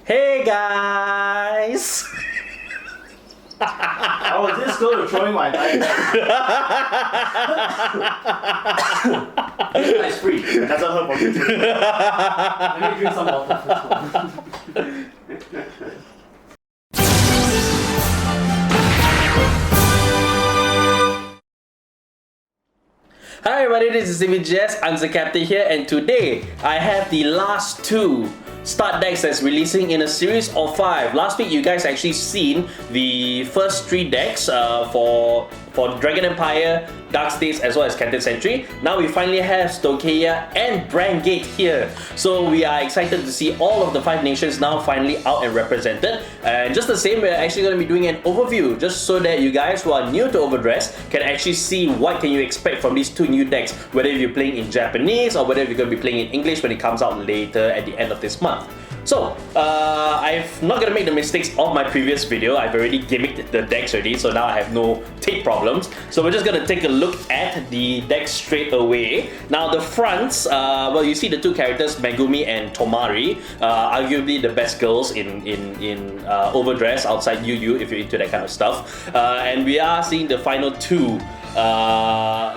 Hey guys! I was just still throwing my dice. It's free. It hasn't hurt for you. Let me drink some water first. Hi everybody, this is CVGS, I'm the captain here, and today I have the last two start decks that's releasing in a series of 5. Last week you guys actually seen the first 3 decks for Dragon Empire, Dark States, as well as Canton Century. Now we finally have Stoicheia and Brandgate here. So we are excited to see all of the 5 nations now finally out and represented. And just the same, we're actually going to be doing an overview just so that you guys who are new to Overdress can actually see what can you expect from these 2 new decks, whether you're playing in Japanese or whether you're going to be playing in English when it comes out later at the end of this month. So, I'm not gonna make the mistakes of my previous video. I've already gimmicked the decks already, so now I have no tape problems. So we're just gonna take a look at the decks straight away. Now the fronts, well, you see the 2 characters, Megumi and Tomari, arguably the best girls in Overdress outside Yu if you're into that kind of stuff. And we are seeing the final 2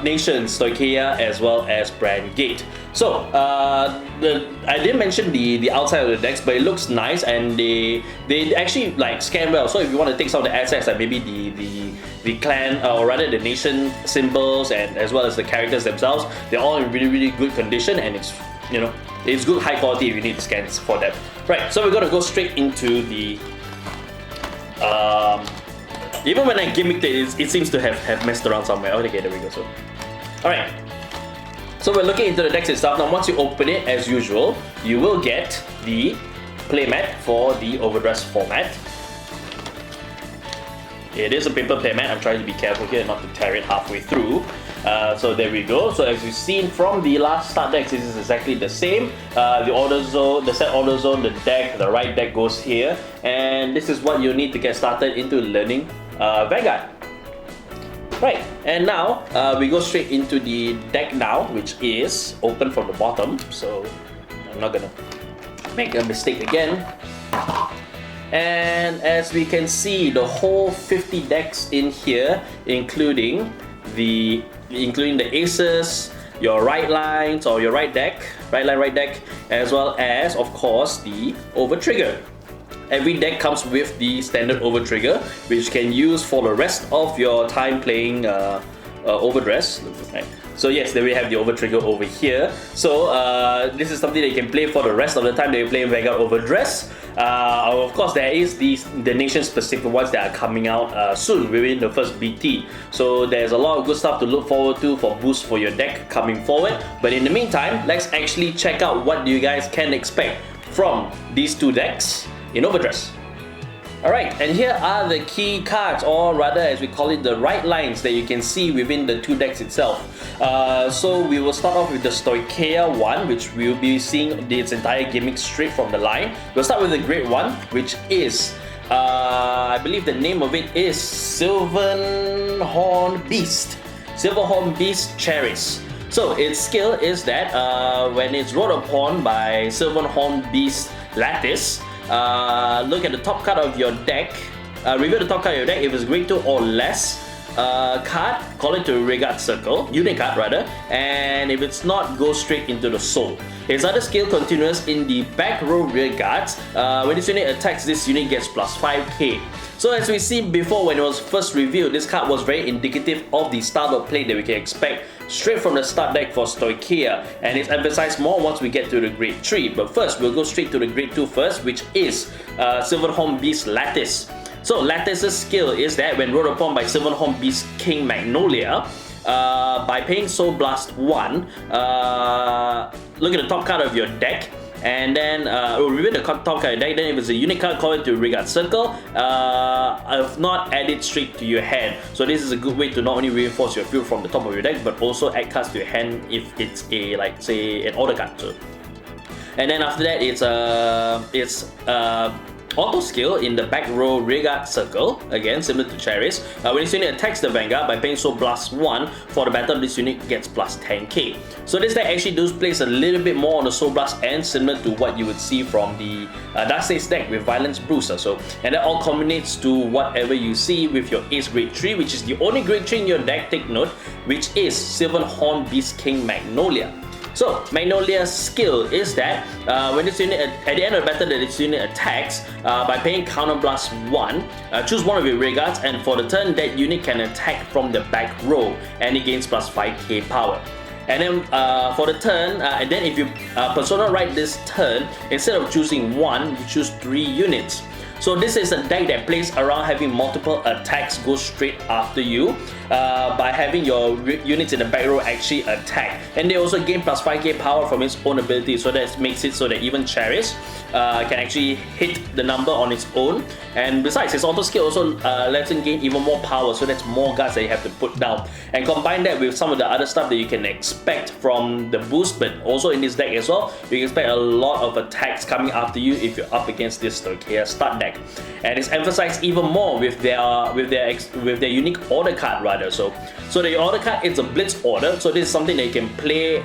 nations, Stoicheia as well as Brandgate. So, I didn't mention the outside of the decks, but it looks nice and they actually like scan well. So if you want to take some of the assets, like maybe the clan or rather the nation symbols and as well as the characters themselves, they're all in really good condition, and it's, you know, it's good high quality if you need scans for them. Right, so we're gonna go straight into the even when I gimmicked it seems to have messed around somewhere. Okay, there we go. So, alright. So we're looking into the decks itself. Now once you open it, as usual, you will get the playmat for the Overdress format. It is a paper playmat. I'm trying to be careful here not to tear it halfway through. So there we go. So as you've seen from the last start decks, this is exactly the same. The order zone, the set order zone, the deck, the right deck goes here. And this is what you need to get started into learning Vanguard. Right, and now we go straight into the deck now, which is open from the bottom, so I'm not gonna make a mistake again. And as we can see, the whole 50 decks in here, including the aces, your right lines or your right deck, right line, right deck, as well as of course the over trigger. Every deck comes with the standard over trigger, which can use for the rest of your time playing Overdress. Right. So yes, then we have the over trigger over here. So this is something that you can play for the rest of the time that you play Vanguard Overdress. Of course, there is the nation specific ones that are coming out soon within the first BT. So there's a lot of good stuff to look forward to for boosts for your deck coming forward. But in the meantime, let's actually check out what you guys can expect from these 2 decks in Overdress. Alright, and here are the key cards, or rather as we call it, the right lines that you can see within the 2 decks itself. So we will start off with the Stoicheia one, which we will be seeing its entire gimmick straight from the line. We'll start with the Great One, which is, I believe the name of it is Silverhorn Beast. Silverhorn Beast Charis. So its skill is that when it's rode upon by Silverhorn Beast Lattice, look at the top card of your deck, reveal the top card of your deck. If it's grade 2 or less card, call it to Regard Circle, unit card rather, and if it's not, go straight into the soul. Its other skill continues in the back row rear guards. When this unit attacks, this unit gets plus 5k. So as we see before when it was first revealed, this card was very indicative of the style of play that we can expect straight from the start deck for Stoicheia, and it's emphasized more once we get to the grade 3. But first, we'll go straight to the grade 2 first, which is Silverhorn Beast Lattice. So Lattice's skill is that when rode upon by Silverhorn Beast King Magnolia, by paying Soul Blast 1, look at the top card of your deck, and then reveal the top card of your deck. Then if it's a unit card, call it to Regard Circle. If not, add it straight to your hand. So this is a good way to not only reinforce your field from the top of your deck, but also add cards to your hand if it's a, like say, an order card. So, and then after that, it's auto skill in the back row rearguard circle, again similar to Cherries. When this unit attacks the Vanguard by paying Soul Blast 1, for the battle this unit gets plus 10k. So this deck actually does place a little bit more on the Soul Blast end, similar to what you would see from the Darkseid's deck with Violence Bruiser. And that all culminates to whatever you see with your Ace Grade 3, which is the only Grade 3 in your deck, take note, which is Sylvan Beast King Magnolia. So Magnolia's skill is that when this unit at the end of the battle that this unit attacks, by paying Counterblast 1, choose one of your rearguards, and for the turn that unit can attack from the back row and it gains plus 5k power. And then for the turn, and then if you Persona Ride this turn, instead of choosing 1, you choose 3 units. So this is a deck that plays around having multiple attacks go straight after you by having your units in the back row actually attack. And they also gain plus 5k power from its own ability, so that makes it so that even Cherries can actually hit the number on its own. And besides, its auto skill also lets it gain even more power, so that's more guards that you have to put down. And combine that with some of the other stuff that you can expect from the boost, but also in this deck as well, you can expect a lot of attacks coming after you if you're up against this Stoicheia start deck. And it's emphasized even more with their unique order card rather. So the order card is a blitz order. So this is something that you can play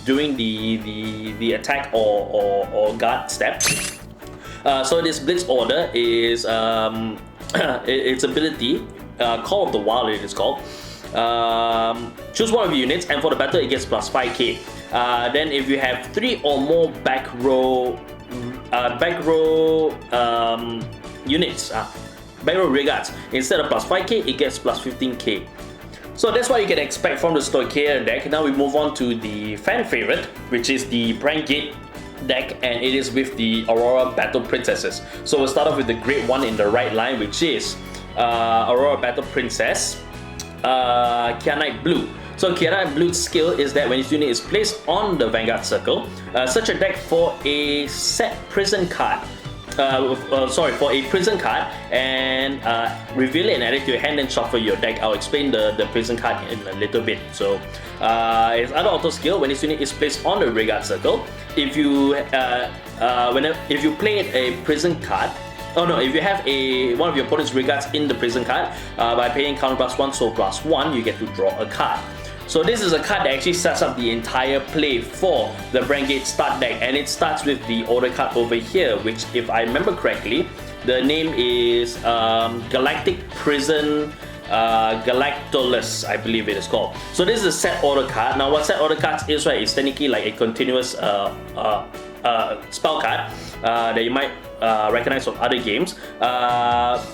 during the attack or guard step. So this blitz order is its ability, Call of the Wild it is called. Choose one of your units, and for the battle it gets plus 5k. Then if you have 3 or more back row units, back row rearguards, instead of plus 5k it gets plus 15k. So that's what you can expect from the Stoicheia deck. Now we move on to the fan favorite, which is the Brangate deck, and it is with the Aurora Battle Princesses. So we'll start off with the Grade 1 in the right line, which is Aurora Battle Princess, Kyanite Blue. So Kyanite Blue's skill is that when this unit is placed on the Vanguard circle, search a deck for a set prison card. For a prison card, and reveal it and add it to your hand and shuffle your deck. I'll explain the prison card in a little bit. So its other auto skill, when this unit is placed on the rearguard circle, if you play a prison card, if you have one of your opponent's rearguards in the prison card, by paying Counterblast 1, Soul Blast 1, you get to draw a card. So this is a card that actually sets up the entire play for the Brangate start deck, and it starts with the order card over here, which, if I remember correctly, the name is Galactic Prison Galactolus, I believe it is called. So this is a set order card. Now what set order cards is, right, is technically like a continuous spell card that you might recognize from other games.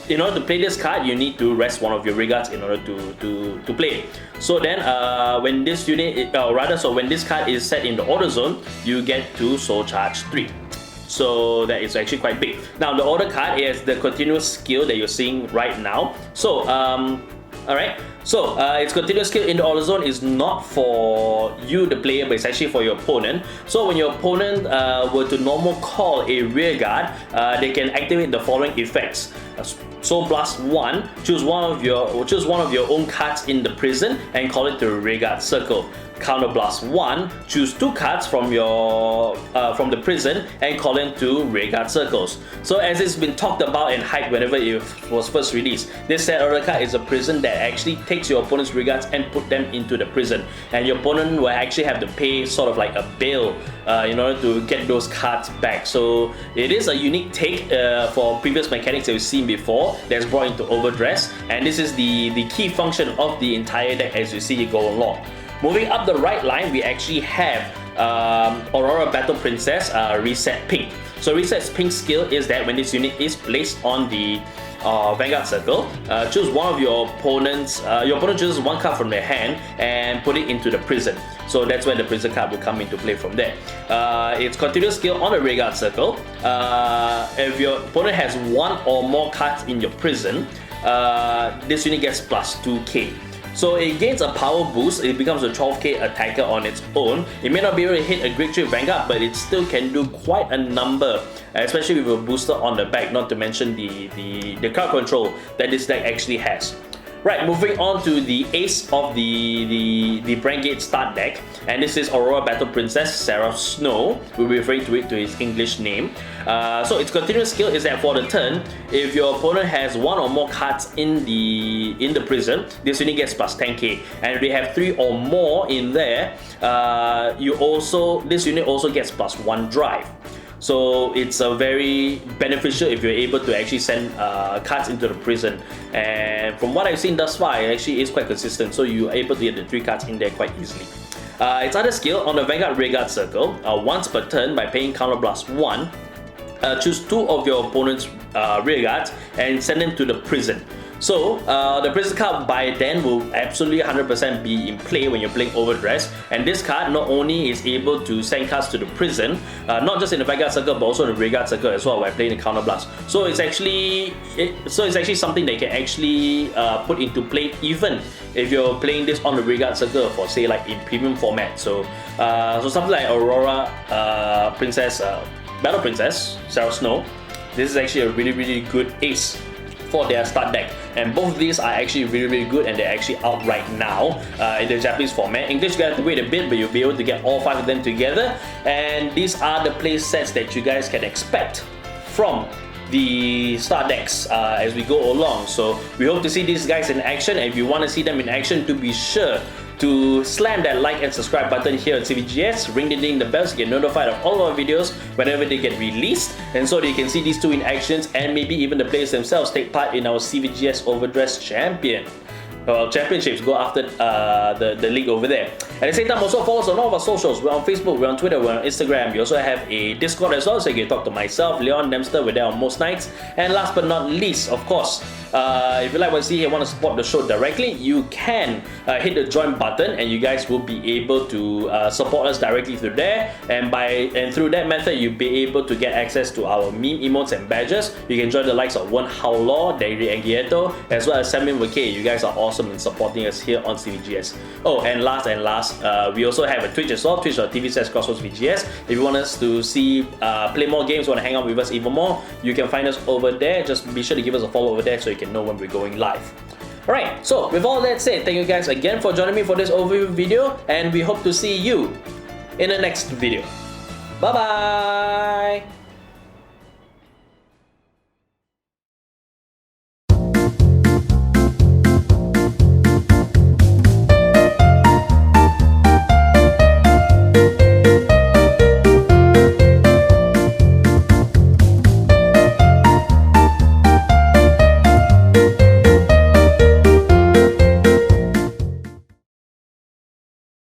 In order to play this card, you need to rest one of your rearguards in order to play it. So then, when this unit, when this card is set in the order zone, you get to Soul Charge 3. So that is actually quite big. Now the order card is the continuous skill that you're seeing right now. So alright, so its continuous skill in the order zone is not for you the player, but it's actually for your opponent. So when your opponent were to normal call a rearguard, they can activate the following effects. Soul Blast 1, choose one of your own cards in the prison and call it to the rearguard circle. Counterblast 1, choose 2 cards from the prison and call them to rearguard circles. So as it's been talked about and hyped whenever it was first released, this set order card is a prison that actually takes your opponent's rearguards and put them into the prison, and your opponent will actually have to pay sort of like a bail in order to get those cards back. So it is a unique take for previous mechanics that we've seen before that's brought into Overdress, and this is the key function of the entire deck as you see it go along. Moving up the right line, we actually have Aurora Battle Princess Reset Pink. So Reset Pink's skill is that when this unit is placed on the Vanguard circle, choose one of your opponent's. Your opponent chooses one card from their hand and put it into the prison. So that's where the prison card will come into play from there. Its continuous skill on the rearguard circle. If your opponent has 1 or more cards in your prison, this unit gets plus 2k. So it gains a power boost, it becomes a 12k attacker on its own. It may not be able to hit a Grade 3 Vanguard, but it still can do quite a number, especially with a booster on the back, not to mention the crowd control that this deck actually has. Right, moving on to the ace of the Brangate start deck, and this is Aurora Battle Princess Sarah Snow. We'll be referring to it to its English name. So its continuous skill is that for the turn, if your opponent has one or more cards in the prison, this unit gets plus 10k, and if they have 3 or more in there, this unit also gets plus 1 drive. So it's a very beneficial if you're able to actually send cards into the prison. And from what I've seen thus far, it actually is quite consistent. So you're able to get the 3 cards in there quite easily. Its other skill, on the Vanguard Rearguard Circle, once per turn by paying Counterblast 1, choose 2 of your opponent's rearguards and send them to the prison. So the prison card by then will absolutely 100% be in play when you're playing Overdress, and this card not only is able to send cards to the prison, not just in the Vanguard Circle but also in the Rearguard Circle as well when playing the Counterblast. So it's actually something that you can actually put into play even if you're playing this on the Rearguard Circle for say like in premium format. So something like Aurora Battle Princess Sarah Snow, this is actually a really good ace for their start deck, and both of these are actually really good, and they're actually out right now in the Japanese format. English, you have to wait a bit, but you'll be able to get all 5 of them together, and these are the play sets that you guys can expect from the start decks as we go along. So we hope to see these guys in action, and if you want to see them in action, to be sure to slam that like and subscribe button here at CVGS, ring the bell to get notified of all our videos whenever they get released, and so that you can see these two in actions and maybe even the players themselves take part in our CVGS Overdress Championships. Go after the league over there. At the same time, also follow us on all of our socials. We're on Facebook, we're on Twitter, we're on Instagram. We also have a Discord as well, so you can talk to myself, Leon, Dempster. We're there on most nights. And last but not least, of course, if you like what you see and want to support the show directly, you can hit the join button, and you guys will be able to support us directly through there. And through that method, you'll be able to get access to our meme emotes and badges. You can join the likes of Wen Hao Law, Dairi and Gieto, as well as Samuel McKay. You guys are awesome in supporting us here on CVGS. Oh, and last, we also have a Twitch as well, twitch.tv/CrossroadsVGS. If you want us to see play more games, want to hang out with us even more, you can find us over there. Just be sure to give us a follow over there so you can know when we're going live. Alright, so with all that said, thank you guys again for joining me for this overview video, and we hope to see you in the next video. Bye bye!